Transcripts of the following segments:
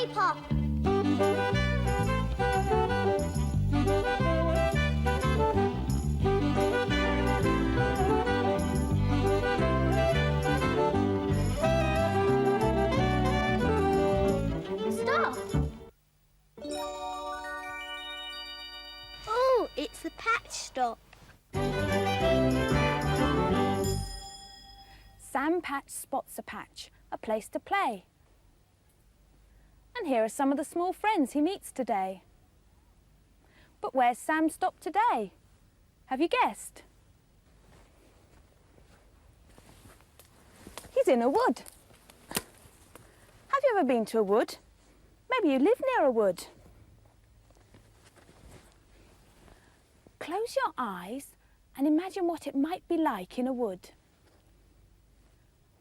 lollipop. Stop. Oh, it's the patch stop. Sam Patch spots a patch, a place to play. And here are some of the small friends he meets today. But where's Sam stopped today? Have you guessed? He's in a wood. Have you ever been to a wood? Maybe you live near a wood. Close your eyes and imagine what it might be like in a wood.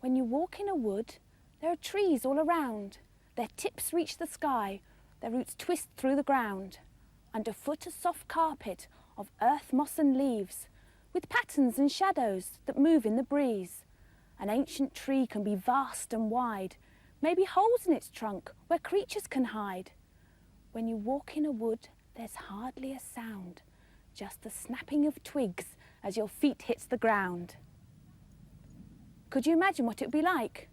When you walk in a wood, there are trees all around. Their tips reach the sky, their roots twist through the ground. Underfoot a soft carpet of earth, moss and leaves, with patterns and shadows that move in the breeze. An ancient tree can be vast and wide, maybe holes in its trunk where creatures can hide. When you walk in a wood, there's hardly a sound, just the snapping of twigs as your feet hits the ground. Could you imagine what it would be like?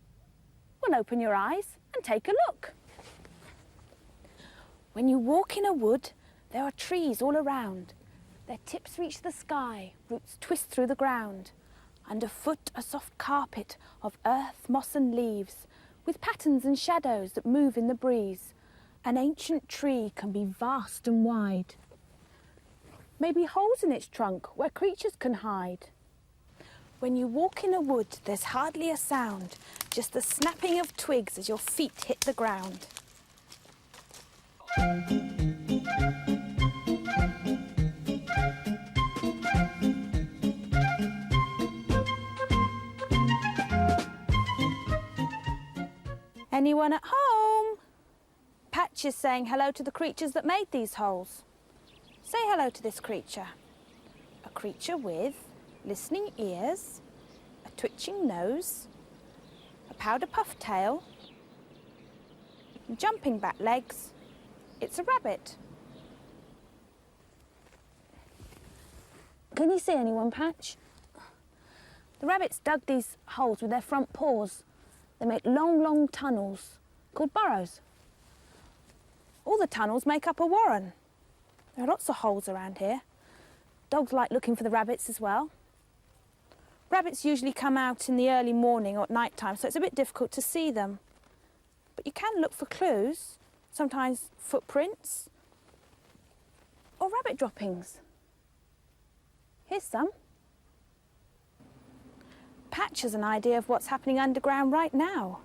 Well, open your eyes and take a look. When you walk in a wood, there are trees all around. Their tips reach the sky, roots twist through the ground. Underfoot a soft carpet of earth, moss and leaves, with patterns and shadows that move in the breeze. An ancient tree can be vast and wide. Maybe holes in its trunk where creatures can hide. When you walk in a wood, there's hardly a sound, just the snapping of twigs as your feet hit the ground. Anyone at home? Patch is saying hello to the creatures that made these holes. Say hello to this creature. A creature with listening ears, a twitching nose, a powder puff tail, jumping back legs. It's a rabbit. Can you see anyone, Patch? The rabbits dug these holes with their front paws. They make long, long tunnels called burrows. All the tunnels make up a warren. There are lots of holes around here. Dogs like looking for the rabbits as well. Rabbits usually come out in the early morning or at night time, so it's a bit difficult to see them. But you can look for clues, sometimes footprints or rabbit droppings. Here's some. Patch has an idea of what's happening underground right now.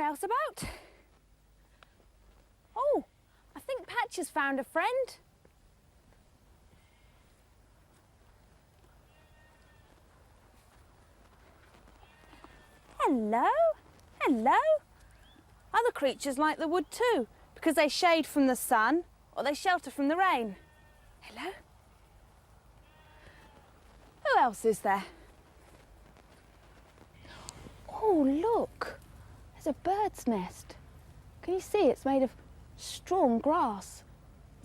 Else about? Oh, I think Patch has found a friend. Hello, hello. Other creatures like the wood too, because they shade from the sun or they shelter from the rain. Hello. Who else is there? Oh, look. There's a bird's nest. Can you see it's made of straw and grass?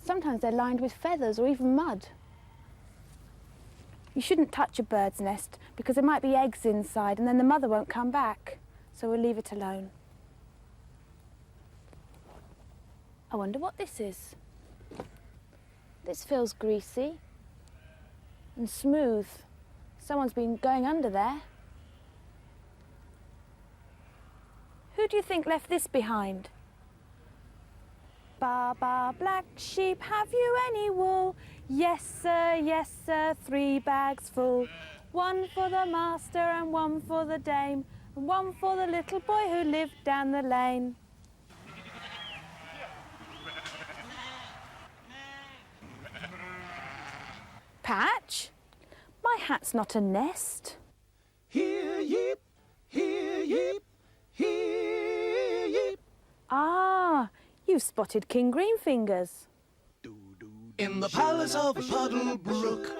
Sometimes they're lined with feathers or even mud. You shouldn't touch a bird's nest because there might be eggs inside and then the mother won't come back. So we'll leave it alone. I wonder what this is. This feels greasy and smooth. Someone's been going under there. Who do you think left this behind? Ba ba, black sheep, have you any wool? Yes sir, 3 bags full. 1 for the master and 1 for the dame, and 1 for the little boy who lived down the lane. Patch, my hat's not a nest. Hear yeep, hear yeep, hear yeep. Ah, you've spotted King Greenfingers. In the palace of Puddle Brook,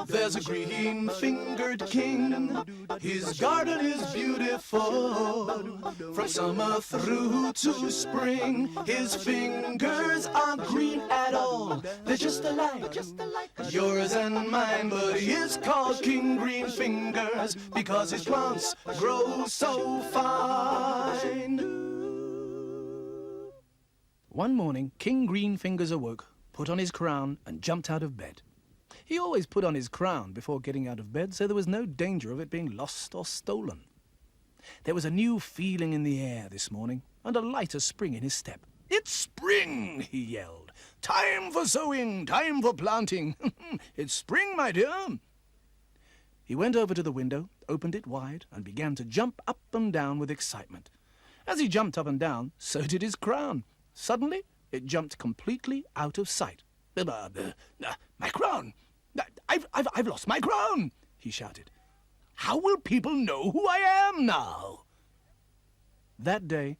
there's a green-fingered king. His garden is beautiful, from summer through to spring. His fingers aren't green at all, they're just alike, yours and mine. But he is called King Greenfingers because his plants grow so fine. One morning, King Greenfingers awoke, put on his crown and jumped out of bed. He always put on his crown before getting out of bed, so there was no danger of it being lost or stolen. There was a new feeling in the air this morning, and a lighter spring in his step. "It's spring!" he yelled. "Time for sowing, time for planting. It's spring, my dear." He went over to the window, opened it wide, and began to jump up and down with excitement. As he jumped up and down, so did his crown. Suddenly, it jumped completely out of sight. "My crown! I've lost my crown!" he shouted. "How will people know who I am now?" That day,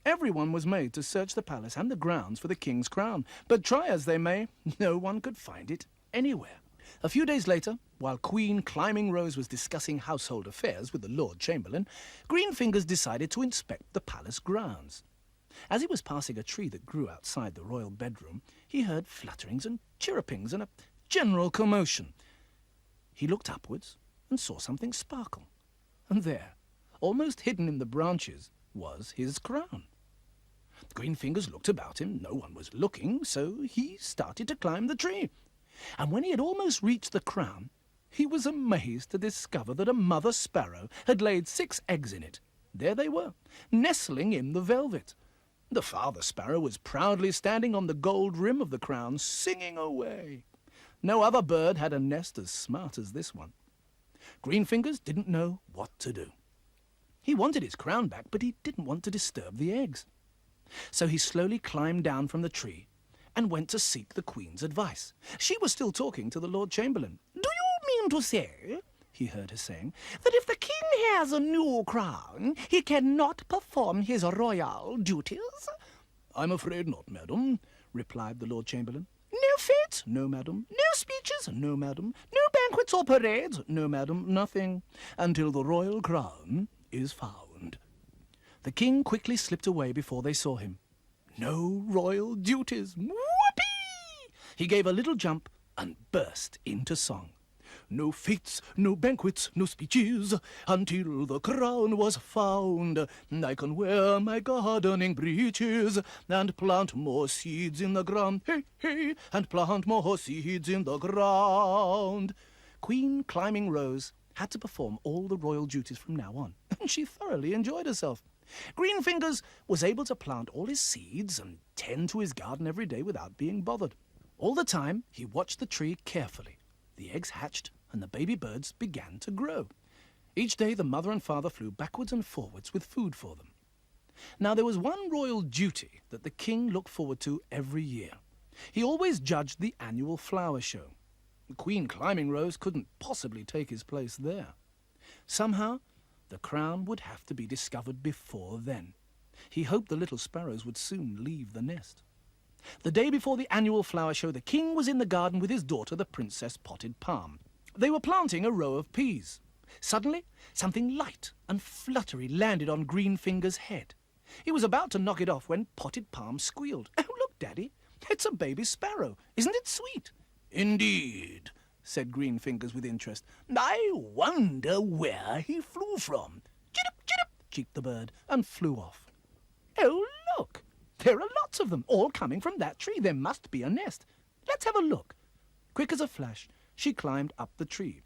everyone was made to search the palace and the grounds for the king's crown, but try as they may, no one could find it anywhere. A few days later, while Queen Climbing Rose was discussing household affairs with the Lord Chamberlain, Greenfingers decided to inspect the palace grounds. As he was passing a tree that grew outside the royal bedroom, he heard flutterings and chirrupings and a general commotion. He looked upwards and saw something sparkle. And there, almost hidden in the branches, was his crown. Greenfingers looked about him. No one was looking, so he started to climb the tree. And when he had almost reached the crown, he was amazed to discover that a mother sparrow had laid 6 eggs in it. There they were, nestling in the velvet. The father sparrow was proudly standing on the gold rim of the crown, singing away. No other bird had a nest as smart as this one. Greenfingers didn't know what to do. He wanted his crown back, but he didn't want to disturb the eggs. So he slowly climbed down from the tree and went to seek the Queen's advice. She was still talking to the Lord Chamberlain. "Do you mean to say," he heard her saying, "that if the king has a new crown, he cannot perform his royal duties?" "I'm afraid not, madam," replied the Lord Chamberlain. "No fetes?" "No, madam." "No speeches?" "No, madam." "No banquets or parades?" "No, madam, nothing, until the royal crown is found." The king quickly slipped away before they saw him. No royal duties. Whoopee! He gave a little jump and burst into song. "No fetes, no banquets, no speeches, until the crown was found. I can wear my gardening breeches and plant more seeds in the ground. Hey, hey, and plant more seeds in the ground." Queen Climbing Rose had to perform all the royal duties from now on, and she thoroughly enjoyed herself. Greenfingers was able to plant all his seeds and tend to his garden every day without being bothered. All the time, he watched the tree carefully. The eggs hatched and the baby birds began to grow. Each day, the mother and father flew backwards and forwards with food for them. Now, there was one royal duty that the king looked forward to every year. He always judged the annual flower show. Queen Climbing Rose couldn't possibly take his place there. Somehow, the crown would have to be discovered before then. He hoped the little sparrows would soon leave the nest. The day before the annual flower show, the king was in the garden with his daughter, the Princess Potted Palm. They were planting a row of peas. Suddenly, something light and fluttery landed on Greenfinger's head. He was about to knock it off when Potted Palm squealed. "Oh, look, Daddy, it's a baby sparrow. Isn't it sweet?" "Indeed," said Green Fingers with interest. "I wonder where he flew from." "Chirrup, chirrup," cheeped the bird, and flew off. "Oh, look! There are lots of them, all coming from that tree. There must be a nest. Let's have a look." Quick as a flash, she climbed up the tree.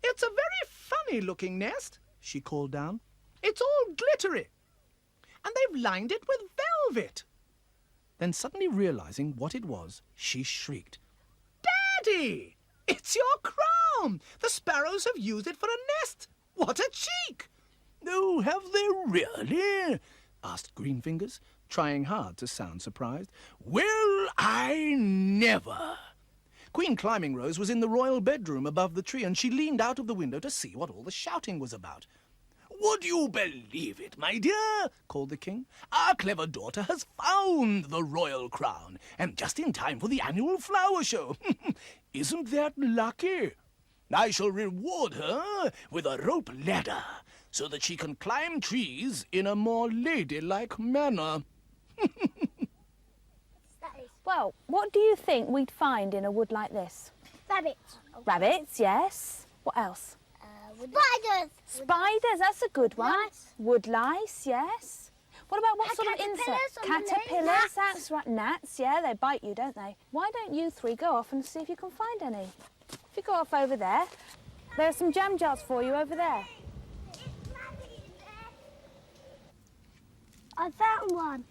"It's a very funny-looking nest," she called down. "It's all glittery, and they've lined it with velvet." Then suddenly realizing what it was, she shrieked, "Daddy! It's your crown! The sparrows have used it for a nest! What a cheek!" "Oh, have they really?" asked Green Fingers, trying hard to sound surprised. "Well, I never!" Queen Climbing Rose was in the royal bedroom above the tree, and she leaned out of the window to see what all the shouting was about. "Would you believe it, my dear?" called the king. "Our clever daughter has found the royal crown, and just in time for the annual flower show. Isn't that lucky? I shall reward her with a rope ladder so that she can climb trees in a more ladylike manner." Well, what do you think we'd find in a wood like this? Rabbits. Rabbits, yes. What else? Spiders. Spiders, that's a good one. Lice. Wood lice, yes. What about what sort of insects? Caterpillars, Gnats. that's right. Gnats, yeah, they bite you, don't they? Why don't you three go off and see if you can find any? If you go off over there, there are some jam jars for you over there. I found one.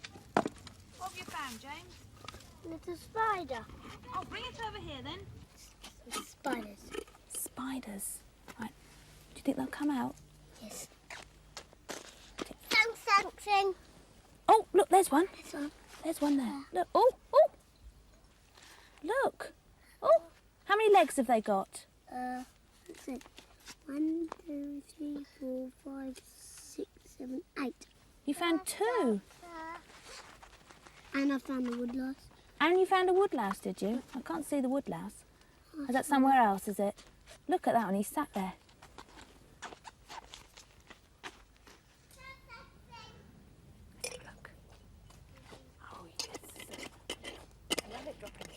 What have you found, James? Little spider. Oh, bring it over here then. Spiders. Spiders. Right. Do you think they'll come out? Yes. Something. Oh, look, there's one. This one. There's one there. Look. Oh, oh. Look. Oh. How many legs have they got? Let's see. 1, 2, 3, 4, 5, 6, 7, 8. You found 2. And I found the woodlouse. And you found a woodlouse, did you? I can't see the woodlouse. Is that somewhere else, is it? Look at that one, he's sat there. Look. Oh, yes. A rabbit dropping.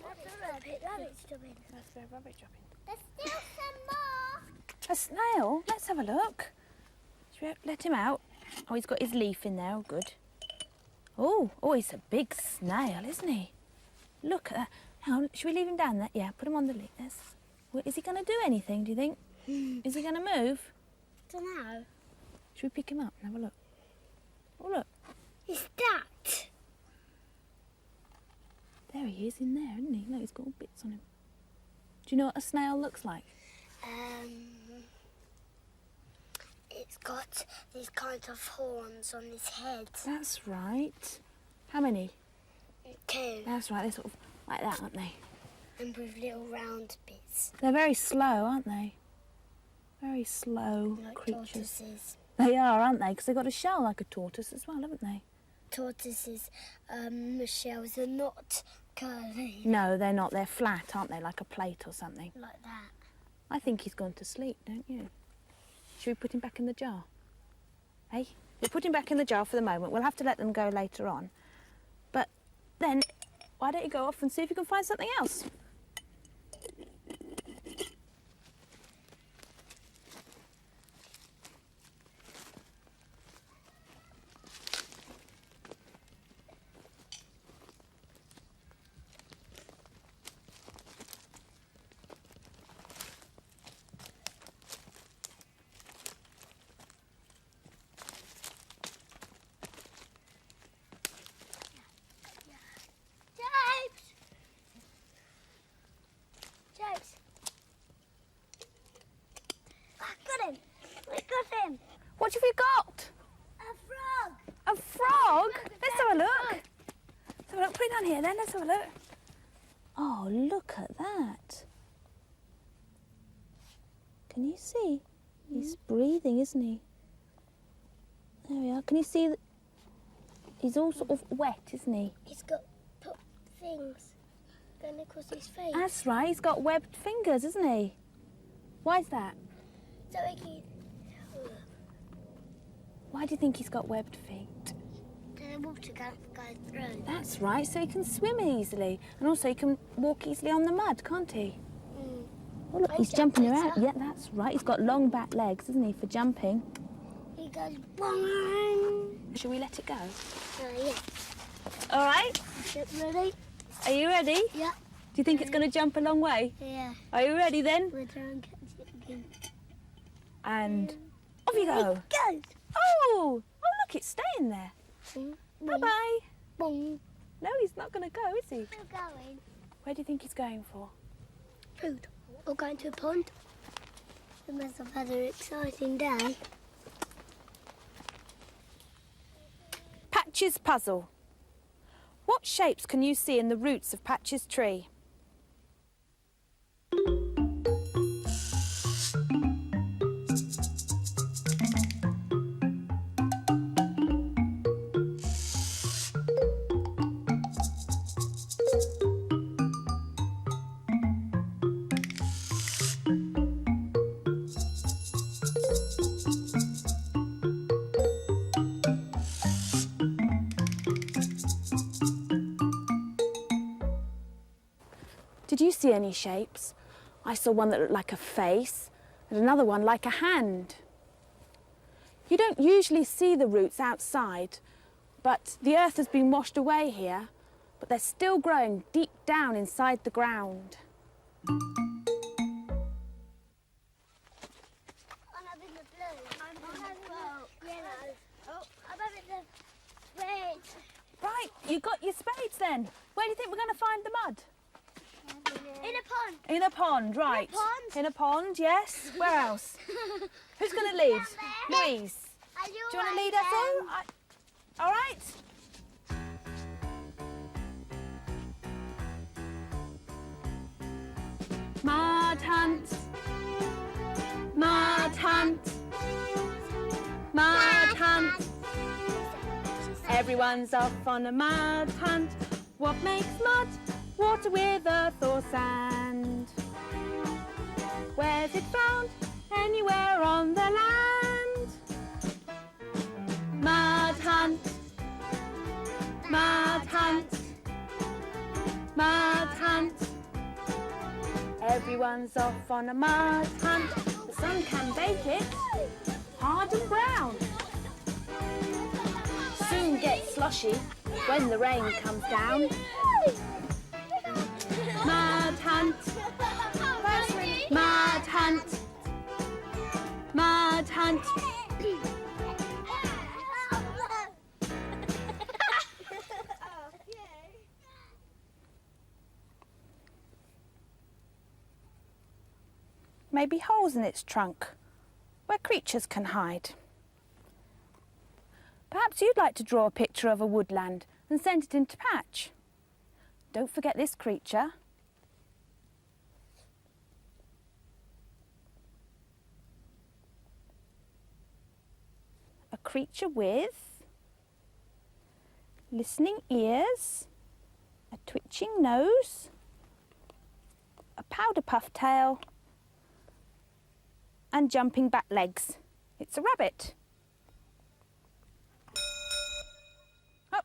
That's a rabbit. Rabbit's dropping. That's a rabbit dropping. There's still some more. A snail? Let's have a look. Should we let him out? Oh, he's got his leaf in there. Oh, good. Oh, he's a big snail, isn't he? Look at that. Hang on, should we leave him down there? Yeah, put him on the leaf. Well, is he going to do anything, do you think? Is he going to move? Don't know. Should we pick him up and have a look? Oh, look. He's stacked. There he is in there, isn't he? Look, he's got all bits on him. Do you know what a snail looks like? It's got these kinds of horns on his head. That's right. How many? 2. That's right, they're sort of like that, aren't they? And with little round bits. They're very slow, aren't they? Very slow Like creatures. tortoises. They are, aren't they? Because they've got a shell like a tortoise as well, haven't they? Tortoises' shells are not curly. No, they're not. They're flat, aren't they? Like a plate or something. Like that. I think he's gone to sleep, don't you? Should we put him back in the jar? Hey? We'll put him back in the jar for the moment. We'll have to let them go later on. But then, why don't you go off and see if you can find something else? James! I got him! I got him! What have you got? A frog! A frog? Let's have a look. Let's have a look. Put it down here then. Let's have a look. Oh, look at that. Can you see? He's breathing, isn't he? There we are. Can you see that? He's all sort of wet, isn't he? He's got things going across his face. That's right. He's got webbed fingers, isn't he? Why is that? So he can... Why do you think he's got webbed feet? The water can't go through. That's right. So he can swim easily. And also he can walk easily on the mud, can't he? Oh, look, he's jumping around. Yeah, that's right. He's got long back legs, hasn't he, for jumping? He goes boing. Shall we let it go? Yeah. All right. Get ready? Are you ready? Yeah. Do you think it's going to jump a long way? Yeah. Are you ready then? We'll try and catch it again. And off you go. Go. Oh, look, it's staying there. Boing. Bye-bye. Boing. No, he's not going to go, is he? We're going. Where do you think he's going for? Food. Or going to a pond. We must have had an exciting day. Patch's puzzle. What shapes can you see in the roots of Patch's tree? Did you see any shapes? I saw one that looked like a face and another one like a hand. You don't usually see the roots outside, but the earth has been washed away here, but they're still growing deep down inside the ground. I'm having the blue. I'm having the yellow. Oh, I'm having the red. Right, you got your spades then. Where do you think we're going to find the mud? In a pond. In a pond, right. In a pond? In a pond, yes. Where else? Who's going to lead? Louise. Do you want to lead us all? All right. Mud hunt. Mud hunt. Mud hunt. Everyone's off on a mud hunt. What makes mud? Water with earth or sand. Where's it found? Anywhere on the land. Mud hunt. Mud hunt. Mud hunt. Everyone's off on a mud hunt. The sun can bake it hard and brown. Soon gets sloshy when the rain comes down. Mud hunt. Mud hunt. Mud hunt. Maybe holes in its trunk where creatures can hide. Perhaps you'd like to draw a picture of a woodland and send it into Patch. Don't forget this creature. A creature with listening ears, a twitching nose, a powder puff tail, and jumping back legs. It's a rabbit. Oh,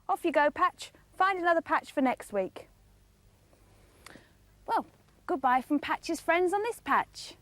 off you go, Patch. Find another patch for next week. Well, goodbye from Patch's friends on this patch.